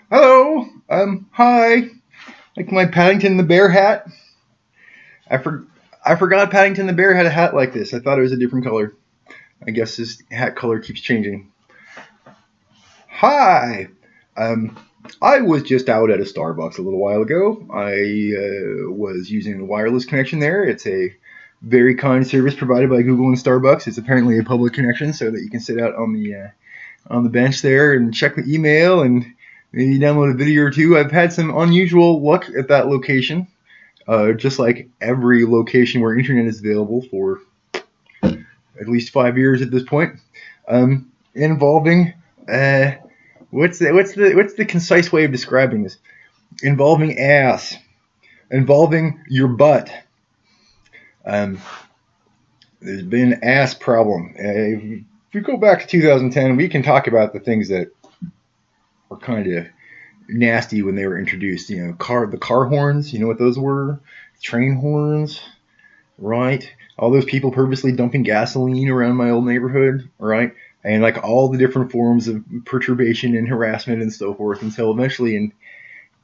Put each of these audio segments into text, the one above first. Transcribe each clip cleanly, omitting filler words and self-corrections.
Hello. Hi. Like my Paddington the Bear hat. I for I forgot Paddington the Bear had a hat like this. I thought it was a different color. I guess his hat color keeps changing. Hi. Um, I was just out at a Starbucks a little while ago. I was using the wireless connection there. It's a very kind service provided by Google and Starbucks. It's apparently a public connection, so that you can sit out on the bench there and check the email and maybe download a video or two. I've had some unusual luck at that location, just like every location where internet is available for at least 5 years at this point, involving what's the concise way of describing this? Involving ass, involving your butt. Um, there's been an ass problem. If you go back to 2010, we can talk about the things that were kind of nasty when they were introduced. The car horns. You know what those were? Train horns, right? All those people purposely dumping gasoline around my old neighborhood, right? And like all the different forms of perturbation and harassment and so forth, until eventually in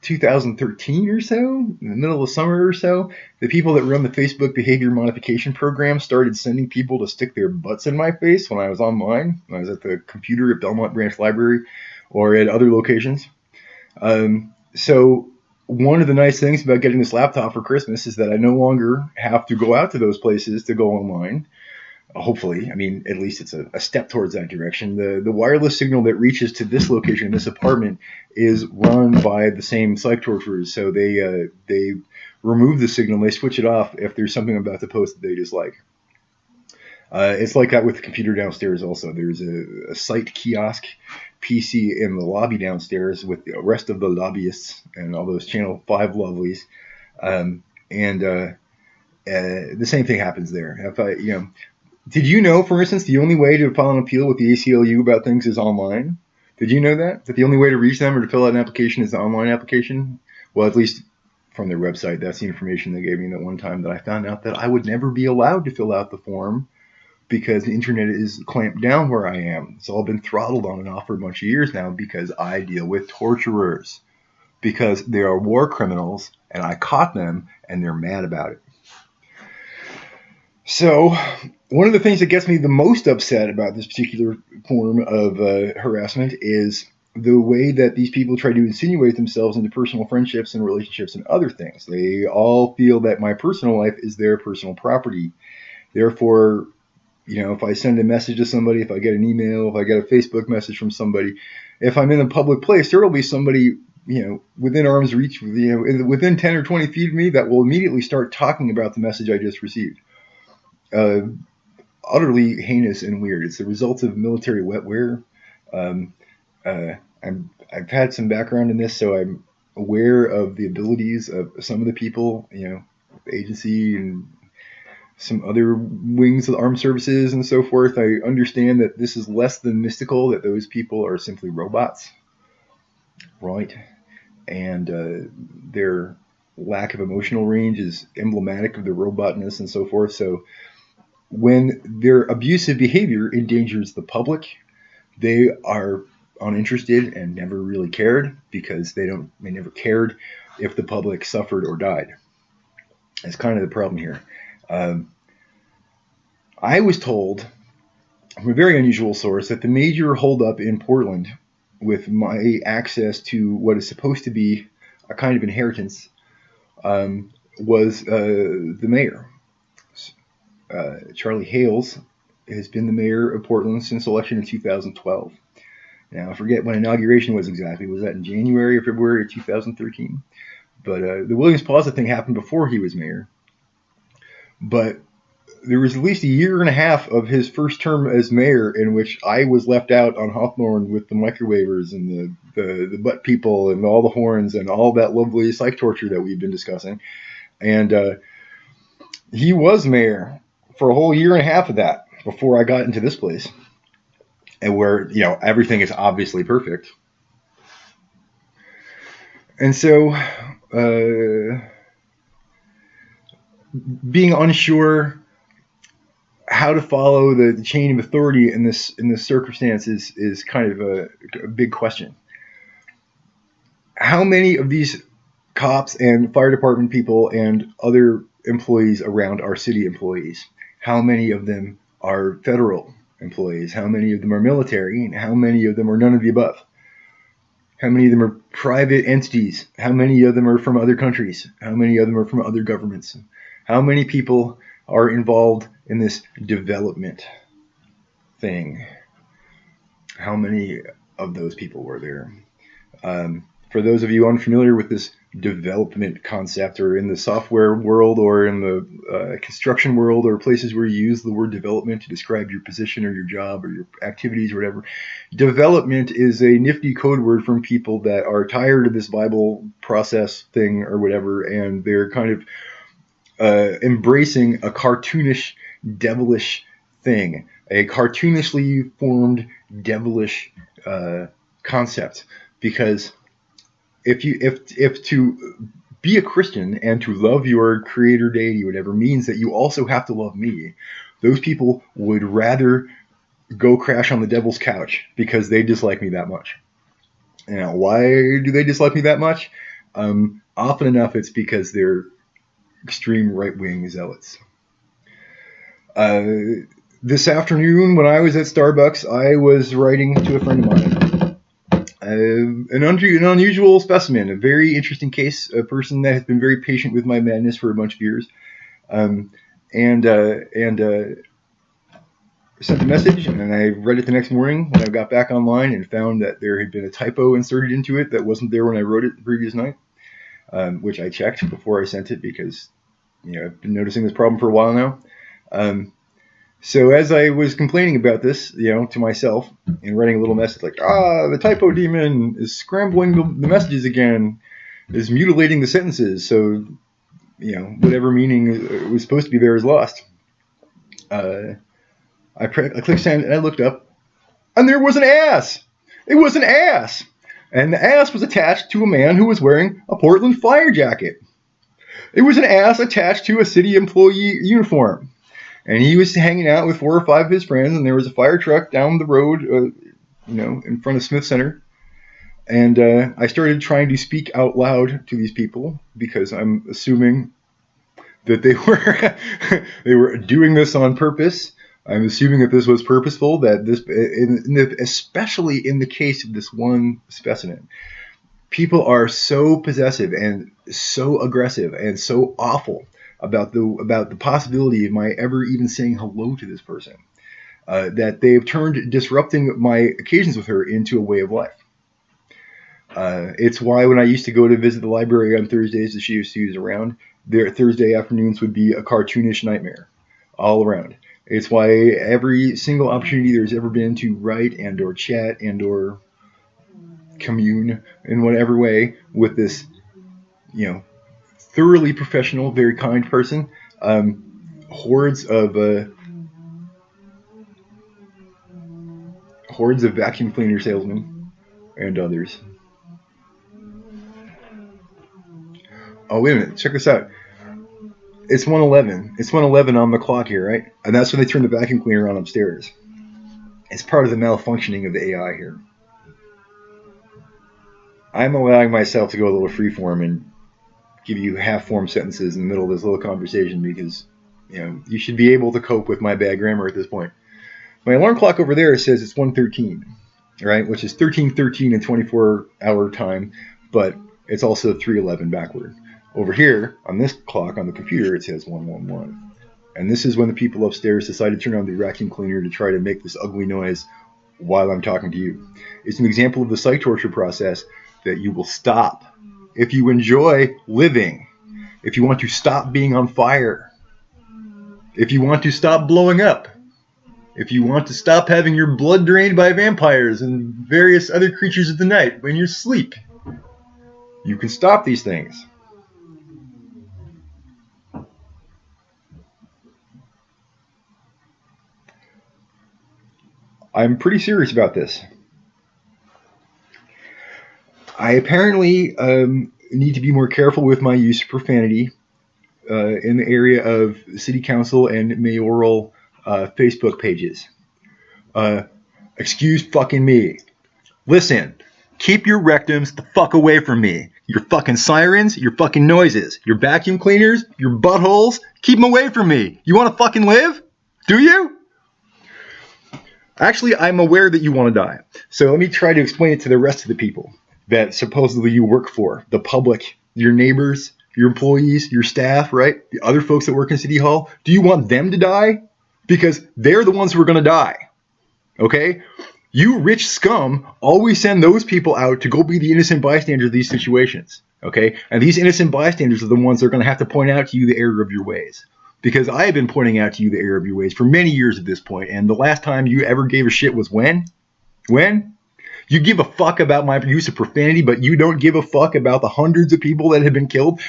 2013 or so, in the middle of summer or so, the people that run the Facebook behavior modification program started sending people to stick their butts in my face when I was online, when I was at the computer at Belmont Branch Library or at other locations. So one of the nice things about getting this laptop for Christmas is that I no longer have to go out to those places to go online. Hopefully, I mean, at least it's a step towards that direction. The wireless signal that reaches to this location, this apartment, is run by the same psych torturers. So they remove the signal, they switch it off if there's something about the post that they dislike. It's like that with the computer downstairs also. There's a site kiosk PC in the lobby downstairs with the rest of the lobbyists and all those Channel 5 lovelies. And the same thing happens there. Did you know, for instance, the only way to file an appeal with the ACLU about things is online? Did you know that? That the only way to reach them or to fill out an application is the online application? Well, at least from their website, that's the information they gave me that one time that I found out that I would never be allowed to fill out the form because the internet is clamped down where I am. It's all been throttled on and off for a bunch of years now because I deal with torturers. Because they are war criminals and I caught them and they're mad about it. So, one of the things that gets me the most upset about this particular form of harassment is the way that these people try to insinuate themselves into personal friendships and relationships and other things. They all feel that my personal life is their personal property. Therefore, if I send a message to somebody, if I get an email, if I get a Facebook message from somebody, if I'm in a public place, there will be somebody, within arm's reach, within 10 or 20 feet of me that will immediately start talking about the message I just received. Utterly heinous and weird. It's the result of military wetware. I've had some background in this, so I'm aware of the abilities of some of the people, the agency and some other wings of the armed services and so forth. I understand that this is less than mystical, that those people are simply robots, right? And their lack of emotional range is emblematic of their robotness and so forth. So when their abusive behavior endangers the public, they are uninterested and never really cared because they never cared if the public suffered or died. That's kind of the problem here. I was told from a very unusual source that the major holdup in Portland with my access to what is supposed to be a kind of inheritance was the mayor. Charlie Hales has been the mayor of Portland since election in 2012. Now, I forget when inauguration was exactly. Was that in January or February of 2013? But the Williams Plaza thing happened before he was mayor. But there was at least a year and a half of his first term as mayor in which I was left out on Hawthorne with the microwavers and the butt people and all the horns and all that lovely psych torture that we've been discussing. And he was mayor for a whole year and a half of that before I got into this place, and where everything is obviously perfect. And so being unsure how to follow the chain of authority in this circumstance is kind of a big question. how many of these cops and fire department people and other employees around are city employees? How many of them are federal employees? How many of them are military? And how many of them are none of the above? How many of them are private entities? How many of them are from other countries? How many of them are from other governments? How many people are involved in this development thing? How many of those people were there? For those of you unfamiliar with this development concept, or in the software world, or in the construction world, or places where you use the word development to describe your position or your job or your activities or whatever, development is a nifty code word from people that are tired of this Bible process thing or whatever, and they're kind of embracing a cartoonish, devilish thing, a cartoonishly formed, devilish concept. Because if to be a Christian and to love your creator deity, whatever, means that you also have to love me, those people would rather go crash on the devil's couch because they dislike me that much. Now, why do they dislike me that much? Often enough, it's because they're extreme right-wing zealots. This afternoon, when I was at Starbucks, I was writing to a friend of mine. An unusual specimen, a very interesting case, a person that has been very patient with my madness for a bunch of years, and sent a message, and I read it the next morning when I got back online and found that there had been a typo inserted into it that wasn't there when I wrote it the previous night, which I checked before I sent it because, I've been noticing this problem for a while now. So as I was complaining about this, to myself, and writing a little message like, the typo demon is scrambling the messages again, is mutilating the sentences, so, whatever meaning it was supposed to be there is lost. I clicked send, and I looked up, and there was an ass! It was an ass! And the ass was attached to a man who was wearing a Portland Fire jacket. It was an ass attached to a city employee uniform. And he was hanging out with 4 or 5 of his friends, and there was a fire truck down the road, in front of Smith Center. And I started trying to speak out loud to these people because I'm assuming that they were doing this on purpose. I'm assuming that this was purposeful. That this, especially in the case of this one specimen, people are so possessive and so aggressive and so awful about the possibility of my ever even saying hello to this person, that they've turned disrupting my occasions with her into a way of life. It's why when I used to go to visit the library on Thursdays, she was around, their Thursday afternoons would be a cartoonish nightmare all around. It's why every single opportunity there's ever been to write and or chat and or commune in whatever way with this, thoroughly professional, very kind person, hordes of vacuum cleaner salesmen and others. Oh, wait a minute, check this out. It's 1:11. It's 1:11 on the clock here, right? And that's when they turn the vacuum cleaner on upstairs. It's part of the malfunctioning of the AI here. I'm allowing myself to go a little freeform and give you half-formed sentences in the middle of this little conversation because, you should be able to cope with my bad grammar at this point. My alarm clock over there says it's 1:13, right? Which is 13:13 in 24-hour time, but it's also 3:11 backward. Over here, on this clock on the computer, it says 1:11. And this is when the people upstairs decide to turn on the vacuum cleaner to try to make this ugly noise while I'm talking to you. It's an example of the psych torture process that you will stop if you enjoy living, if you want to stop being on fire, if you want to stop blowing up, if you want to stop having your blood drained by vampires and various other creatures of the night when you sleep, you can stop these things. I'm pretty serious about this. I apparently need to be more careful with my use of profanity in the area of city council and mayoral Facebook pages. Excuse fucking me. Listen, Keep your rectums the fuck away from me. Your fucking sirens, your fucking noises, your vacuum cleaners, your buttholes, keep them away from me. You want to fucking live? Do you? Actually, I'm aware that you want to die. So let me try to explain it to the rest of the people that supposedly you work for. The public, your neighbors, your employees, your staff, right? The other folks that work in City Hall. Do you want them to die? Because they're the ones who are going to die. Okay? You rich scum always send those people out to go be the innocent bystanders of these situations. Okay? And these innocent bystanders are the ones that are going to have to point out to you the error of your ways. Because I have been pointing out to you the error of your ways for many years at this point. And the last time you ever gave a shit was when? When? You give a fuck about my use of profanity, but you don't give a fuck about the hundreds of people that have been killed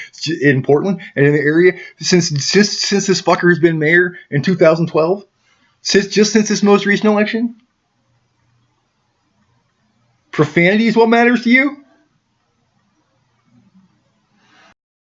in Portland and in the area since this fucker has been mayor in 2012? Just since this most recent election? Profanity is what matters to you?